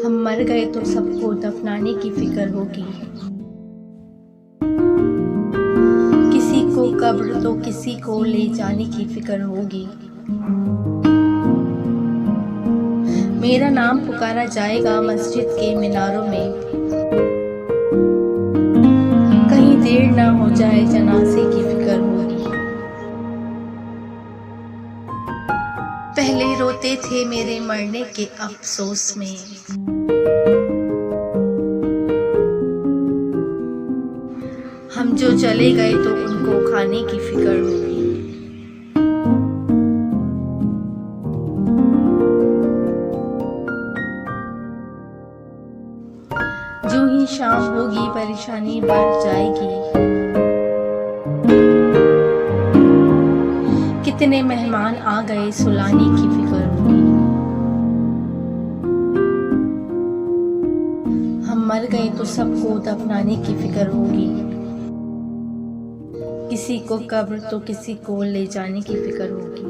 हम मर गए तो सबको दफनाने की फिक्र होगी। किसी को कब्र तो किसी को ले जाने की फिक्र होगी। मेरा नाम पुकारा जाएगा मस्जिद के मीनारों में, कहीं देर ना हो जाए जनाजे की फिक्र होगी। पहले रोते थे मेरे मरने के अफसोस में, हम जो चले गए तो उनको खाने की फिक्र होगी। जो ही शाम होगी परेशानी बढ़ जाएगी। कितने मेहमान आ गए सुलाने की फिक्र होगी। हम मर गए तो सबको दफनाने की फिक्र होगी। किसी को कब्र तो किसी को ले जाने की फिक्र होगी।